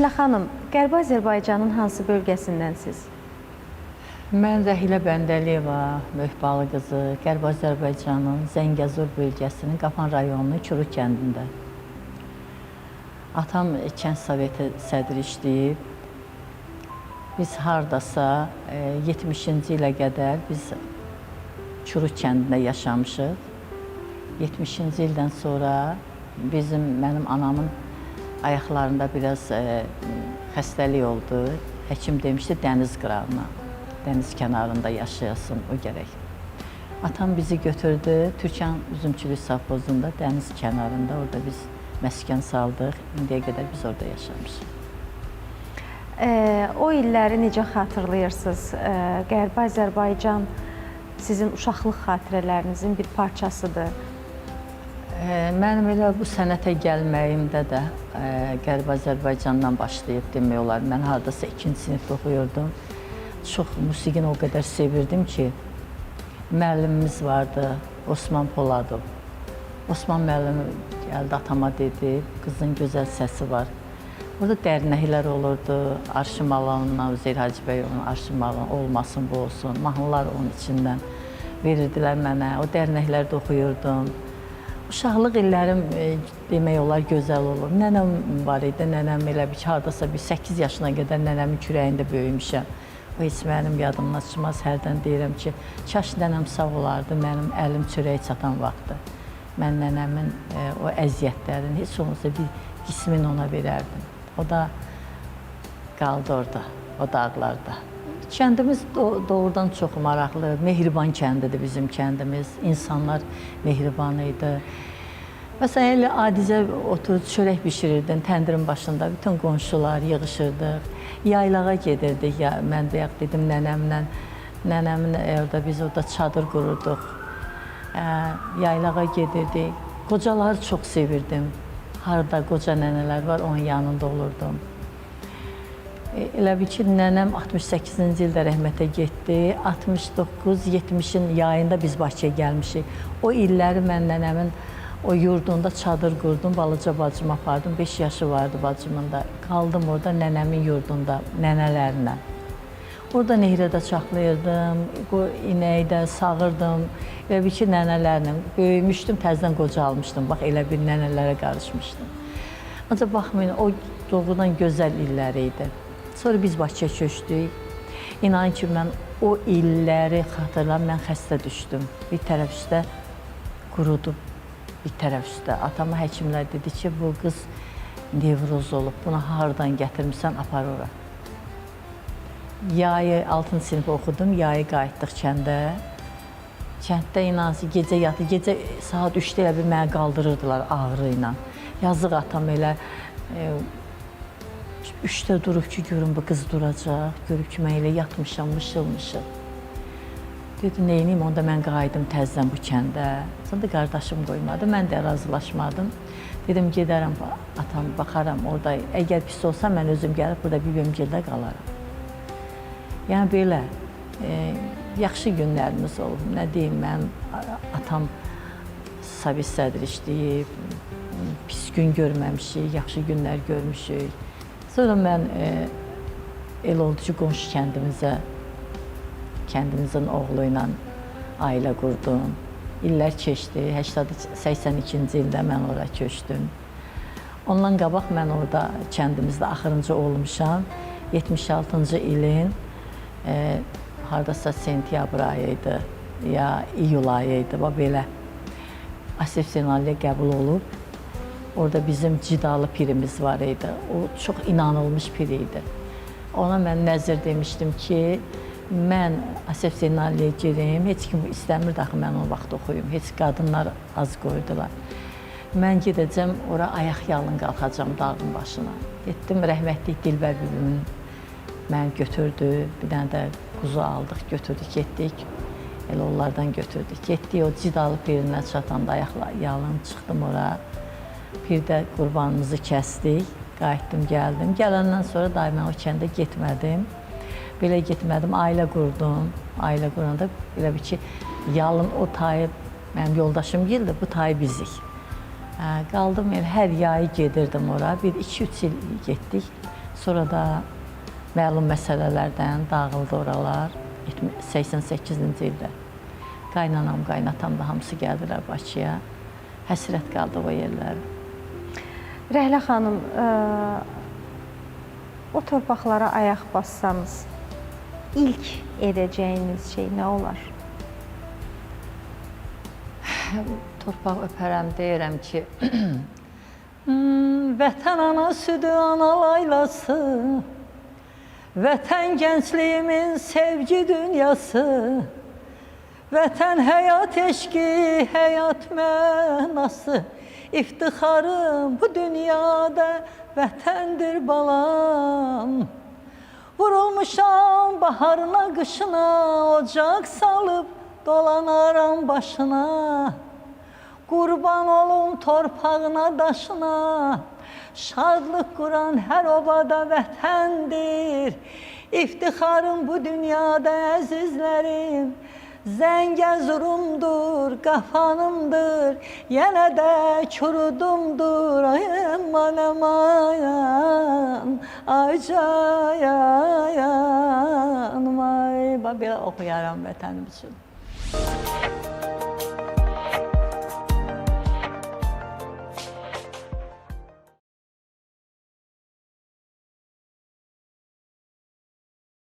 Rəhilə xanım, Qərbi Azərbaycanın hansı bölgəsindənsiz? Mən Rəhilə Bəndəliyeva, Möhbalı qızı, Qərbi Azərbaycanın Zəngəzur bölgəsinin Qafan rayonunun Çuruq kəndində. Atam kənd soveti sədri işləyib. Biz hardasa 70-ci ilə qədər biz Çuruq kəndində yaşamışıq. 70-ci ildən sonra mənim anamın ayaqlarında biraz xəstəlik oldu. Həkim demişdi, dəniz qırağına, dəniz kənarında yaşayasın, o gərək. Atam bizi götürdü, Türkan Üzümçülük Savxozunda, dəniz kənarında, orada biz məskən saldıq. İndiyə qədər biz orada yaşamışıq. O illəri necə xatırlayırsınız? Qərbi Azərbaycan sizin uşaqlıq xatirələrinizin bir parçasıdır. Mənim elə bu sənətə gəlməyimdə də Qərbi Azərbaycandan başlayıb demək olar. Mən hardasa 2-ci sinifdə oxuyurdum. Çox musiqini o qədər sevirdim ki, müəllimimiz vardı, Osman Poladov. Osman müəllim gəldi, atama dedi, qızın gözəl səsi var. Orada dərnəklər olurdu, Arşın Malanından, Üzeyir Hacıbəyovun Arşın Malan olmasın, bu olsun. Mahnılar onun içindən verirdilər mənə, o dərnəklərdə oxuyurdum. Uşaqlıq illərim demək olar gözəl olur. Nənəm var idi, nənəm elə bir ki, hardasa 8 yaşına qədər nənəmin kürəyində böyümüşəm. O heç mənim yadımdan çıxmaz, hərdən deyirəm ki, kaş nənəm sağ olardı, mənim əlim çörəyə çatan vaxtı. Mən nənəmin o əziyyətlərini heç olmasa bir qismini ona verərdim. O da qaldı orada, o dağlarda. Kəndimiz doğrudan çox maraqlı, mehriban kəndidir bizim kəndimiz. İnsanlar mehriban idi. Məsələn, elə adicə oturub çörək bişirirdin təndirin başında, bütün qonşular yığışırdıq. Yaylağa gedirdik, mən bayaq dedim nənəmlə, orada biz orada çadır qururduq. Yaylağa gedirdik. Qocaları çox sevirdim. Harada qoca nənələr var, onun yanında olurdum. Elə bir ki, nənəm 68-ci ildə rəhmətə getdi. 69-70-in yayında biz Bakıya gəlmişik. O illəri mən nənəmin o yurdunda çadır qurdum, balaca bacımı apardım. 5 yaşı vardı bacımın da. Qaldım orada nənəmin yurdunda, nənələrlə. Orada nehrədə çaxlayırdım, inəkdə sağırdım. Elə bir ki, nənələrlə böyümüşdüm, təzdən qocalmışdım. Bax, elə bir nənələrə qarışmışdım. Ancaq baxmayın, o doğrudan gözəl illəri idi. Sonra biz Bakıya köçdük. İnanın ki, mən o illəri xatırlam, mən xəstə düşdüm. Bir tərəf üstə qurudub, bir tərəf üstə. Atama həkimlər dedi ki, bu qız nevroz olub, bunu haradan gətirmişsən, apar ora. Yayı 6-cı sinif oxudum, yayı qayıtdıq kəndə. Kənddə inansın, gecə yatır, gecə saat 3-də elə bir mənə qaldırırdılar ağrı ilə. Yazıq atam elə 3-də durub ki, görün bu qız duracaq, görüb ki, mən elə yatmışam, mışıl-mışıl. Dedi, neyniyim, onda mən qayıdım təzdən bu kəndə. Sonra qardaşım qoymadı, mən də razılaşmadım. Dedim, gedərəm, atam, baxaram orada, əgər pis olsa, mən özüm gəlib burada bir bölümgəldə qalaram. Yəni belə, yaxşı günlərimiz olub, nə deyim, mənim atam sovet sədri işləyib, pis gün görməmişik, yaxşı günlər görmüşük. Sonra mən el oldu ki, qonşu kəndimizin oğlu ilə ailə qurdum. İllər keçdi, 82-ci ildə mən oraya köçdüm. Ondan qabaq mən orada kəndimizdə axırıncı olmuşam. 76-cı ilin hardasa sentyabr ayı idi, ya iyul ayı idi, belə asepsionaliyə qəbul olub. Orada bizim Cidalı pirimiz var idi, o çox inanılmış pir idi. Ona mən nəzir demişdim ki, mən asepsionaliyə girim, heç kim istəmirdi axı mən o vaxt oxuyum, heç qadınlar az qoydular. Mən gedəcəm, ora ayaq yalın qalxacam dağın başına. Getdim, rəhmətlik Dilbər bibimin məni götürdü, bir dənə də quzu aldıq, götürdük, getdik. Elə onlardan götürdük. Getdik, o Cidalı pirindən çatanda ayaqla yalın çıxdım ora. Pirdə qurbanımızı kəsdik, qayıtdım, gəldim. Gələndən sonra daim mən o kəndə getmədim. Belə getmədim, ailə qurdum. Ailə quranda elə bir ki, yalın o tayı, mənim yoldaşım gəldi, bu tayı bizik. Qaldım, hər yayı gedirdim ora, bir 2-3 il getdik. Sonra da məlum məsələlərdən dağıldı oralar 88-ci ildə. Qaynanam, qaynatam da hamısı gəldilər Bakıya. Həsrət qaldı o yerlərə. Rəhlə xanım, o torpaqlara ayaq bassanız, ilk edəcəyiniz şey nə olar? Torpaq öpərəm, deyirəm ki, vətən ana südü, ana laylası, vətən gəncliyimin sevgi dünyası, vətən həyat eşqi, həyat mənası, iftixarım bu dünyada vətəndir balam. Vurulmuşam baharına, qışına, ocaq salıb dolanaram başına. Qurban olum torpağına, daşına, şadlıq quran hər obada vətəndir. İftixarım bu dünyada əzizlərim, Zəngəzurumdur, qafanımdır, yenə də kurudumdur. Ay aman aman, ay cayan, ay. Belə oxuyaram vətənim üçün.